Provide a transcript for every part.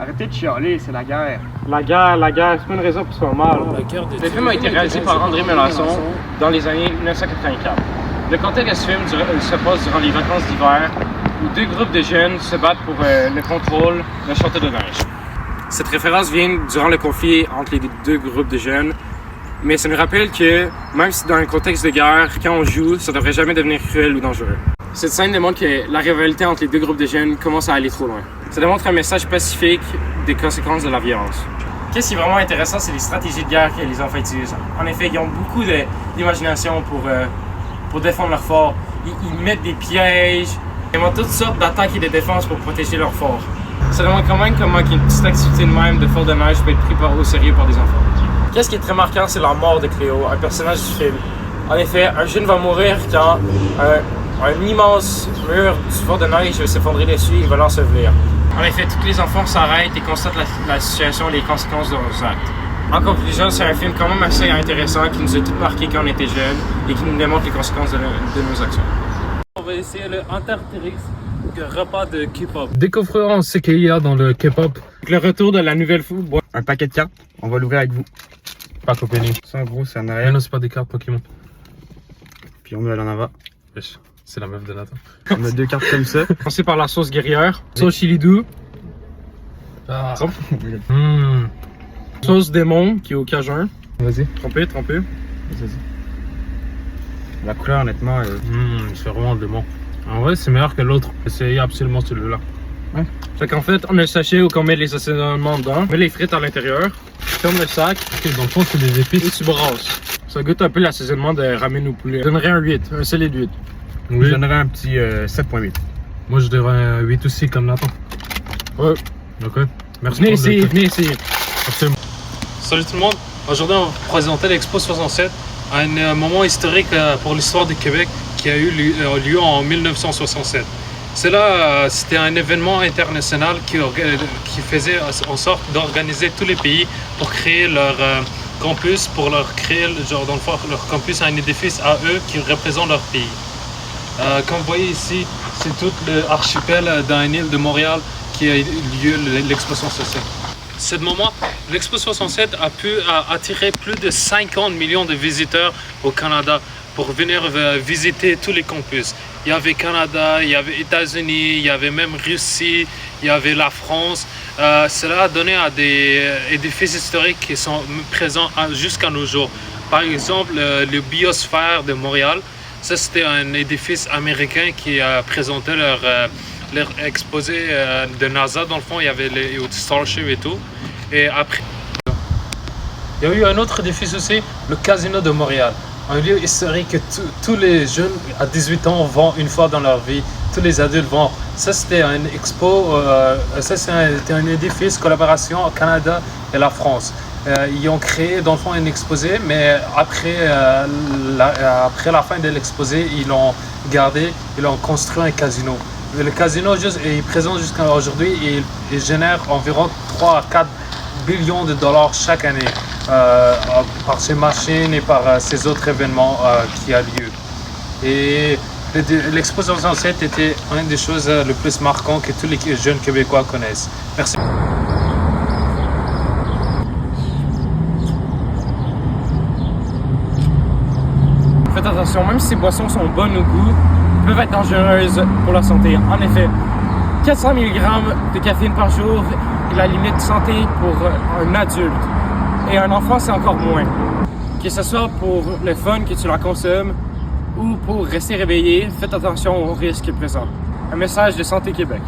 Arrêtez de chialer, c'est la guerre. La guerre, c'est pas une raison pour que tu sois mal. Le film a été réalisé par André Melançon dans les années 1984. Le contexte de ce film se passe durant les vacances d'hiver où deux groupes de jeunes se battent pour le contrôle d'un château de neige. Cette référence vient durant le conflit entre les deux groupes de jeunes, mais ça nous rappelle que même si dans un contexte de guerre, quand on joue, ça devrait jamais devenir cruel ou dangereux. Cette scène démontre que la rivalité entre les deux groupes de jeunes commence à aller trop loin. Ça démontre un message pacifique des conséquences de la violence. Qu'est-ce qui est vraiment intéressant, c'est les stratégies de guerre que les enfants utilisent. En effet, ils ont beaucoup d'imagination pour défendre leur fort. Ils mettent des pièges, ils ont toutes sortes d'attaques et de défenses pour protéger leur fort. Ça démontre quand même comment une petite activité de même de fort de neige peut être pris au sérieux par des enfants. Qu'est-ce qui est très marquant, c'est la mort de Cléo, un personnage du film. En effet, un jeune va mourir quand un immense mur du fort de neige va s'effondrer dessus et il va l'ensevelir. En effet, tous les enfants s'arrêtent et constatent la situation et les conséquences de leurs actes. En conclusion, c'est un film quand même assez intéressant qui nous a tous marqués quand on était jeunes et qui nous démontre les conséquences de nos actions. On va essayer le Antarctix, le repas de K-pop. Découvrirons ce qu'il y a dans le K-pop. Le retour de la nouvelle foule. Un paquet de cartes, on va l'ouvrir avec vous. Pas copié. Ça en gros, c'est en Mais arrière. non, c'est pas des cartes Pokémon. Puis on met en avant. Wesh, c'est la meuf de Nathan. On a deux cartes comme ça. Commencer par la sauce guerrière, sauce chili doux, Ah. sauce démon qui est au cajun. Vas-y. Trompé. Vas-y. La couleur, honnêtement, C'est vraiment de bon. En vrai, c'est meilleur que l'autre. Essayez absolument celui-là. Fait qu'en fait, on a le sachet où on met les assaisonnements dedans, on met les frites à l'intérieur, ferme le sac Ok, dans le fond, c'est des et épices. tu brasses. Ça goûte un peu l'assaisonnement de ramen au poulet. Je donnerais un 8, un solide 8. je Oui. donnerais un petit 7.8. Moi, je dirais un 8 aussi, comme Nathan. Ouais. Ok. Merci Venez pour le- essayer, venez essayer. Absolument. Salut tout le monde, aujourd'hui on va vous présenter l'Expo 67, un moment historique pour l'histoire du Québec qui a eu lieu en 1967. C'était un événement international qui faisait en sorte d'organiser tous les pays pour créer leur campus, pour leur créer dans le fond, leur campus à un édifice à eux qui représente leur pays. Comme vous voyez ici, c'est tout l'archipel d'un île de Montréal qui a eu lieu l'Expo 67. Ce moment, l'Expo 67 a pu attirer plus de 50 millions de visiteurs au Canada pour venir visiter tous les campus. Il y avait Canada, il y avait États-Unis, il y avait même Russie, il y avait la France. Cela a donné à des édifices historiques qui sont présents jusqu'à nos jours. Par exemple, le Biosphère de Montréal. Ça, c'était un édifice américain qui présentait leur exposé de NASA. Dans le fond, il y avait les Starship et tout. Et après, il y a eu un autre édifice aussi, le Casino de Montréal. Un lieu historique que tous les jeunes à 18 ans vont une fois dans leur vie. Tous les adultes vont. Ça, c'était un expo, c'était un édifice collaboration au Canada et la France. Ils ont créé dans le fond un exposé, mais après la fin de l'exposé, ils l'ont gardé, ils ont construit un casino. Le casino est présent jusqu'à aujourd'hui et il génère environ 3 à 4 billions de dollars chaque année par ces machines et par ces autres événements qui a lieu. Et l'Expo 67 était une des choses les plus marquantes que tous les jeunes Québécois connaissent. Merci. Faites attention, même si ces boissons sont bonnes au goût, peuvent être dangereuses pour la santé. En effet, 400 mg de caféine par jour est la limite de santé pour un adulte. Et un enfant, c'est encore moins. Que ce soit pour le fun que tu la consommes ou pour rester réveillé, faites attention aux risques présents. Un message de Santé Québec.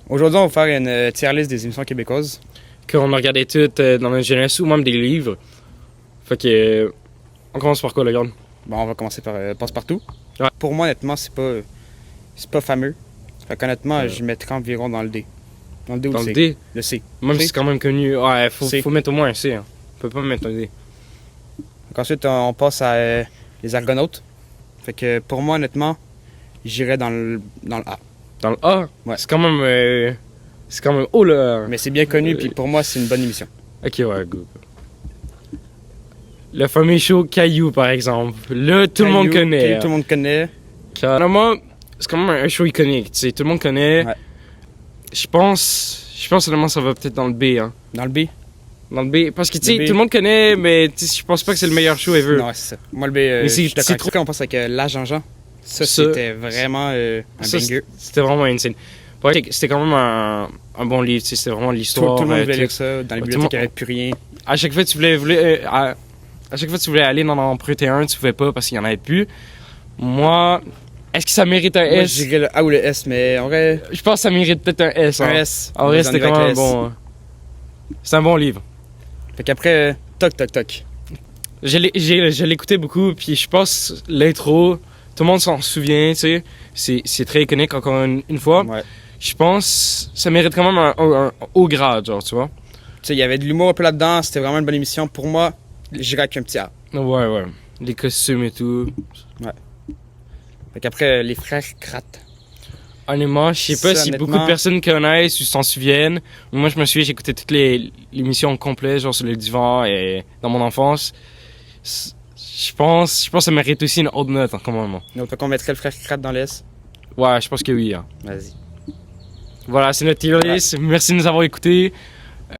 Aujourd'hui, on va faire une tier list des émissions québécoises. Qu'on a regardé toutes dans notre jeunesse ou même des livres. Fait que. On commence par quoi, le gars? Bon, on va commencer par Passe-Partout. Ouais. Pour moi, honnêtement, c'est pas fameux. Fait qu'honnêtement, je mettrais environ dans le D. Dans le D ou Dans le le C? D? Le C. Même C? si c'est quand même connu. Ouais, C. faut mettre au moins un C. Hein. On peut pas mettre un D. Donc ensuite, on passe à les Argonautes. Fait que pour moi, honnêtement, j'irais dans le A. Dans le A? Ouais. C'est quand même haut là. Mais c'est bien connu, puis pour moi, c'est une bonne émission. Ok, ouais, good. Le fameux show Caillou, par exemple. Là, tout le monde connaît. Tout le monde connaît. Moi, c'est quand même un show iconique. Tu sais, tout le monde connaît. Ouais. Je pense seulement ça va peut-être dans le B, hein. Dans le B? Dans le B. Parce que, tu sais, Le B. tout le monde connaît, mais tu sais, je pense pas que c'est le meilleur show ever. Non, c'est ça. Moi, le B, Mais je c'est suis d'accord avec trop- toi. Quand on pense avec La Jean-Jean, ça, Ça- c'était vraiment un Ça, banger. c'était vraiment insane. Ouais, c'était quand même un bon livre, tu sais, c'était vraiment l'histoire. Tout le monde voulait tout. lire ça. Dans les Ouais, bibliothèques, tout le il n'y avait plus rien. À chaque fois que tu à chaque fois que tu voulais aller en emprunter un, tu pouvais pas parce qu'il y en avait plus. Moi, est-ce que ça mérite un Moi, S? je dirais le A ou le S, mais en vrai, Je pense que ça mérite peut-être un S. un hein. S. En vrai, J'en c'était irais quand avec même le S. bon. C'est un bon livre. Fait qu'après, toc, toc, toc. Je l'écoutais beaucoup, puis je pense l'intro, tout le monde s'en souvient, tu sais. C'est très iconique encore une fois. Ouais. Je pense ça mérite quand même un haut grade, genre, tu vois. Tu sais, il y avait de l'humour un peu là-dedans. C'était vraiment une bonne émission. Pour moi, j'irais avec un petit A. Ouais. Les costumes et tout. Fait qu'après, les frères Krat. Honnêtement, je sais pas Ça, si honnêtement- beaucoup de personnes connaissent ou s'en souviennent. Moi, je me souviens, j'écoutais toutes les émissions complètes, genre sur le divan et dans mon enfance. Je pense que ça mérite aussi une haute note, hein, quand même. Donc, fait qu'on mettrait le frère Krat dans le S. Ouais, je pense que oui. Hein. Vas-y. Voilà, c'est notre tier list. Merci de nous avoir écoutés.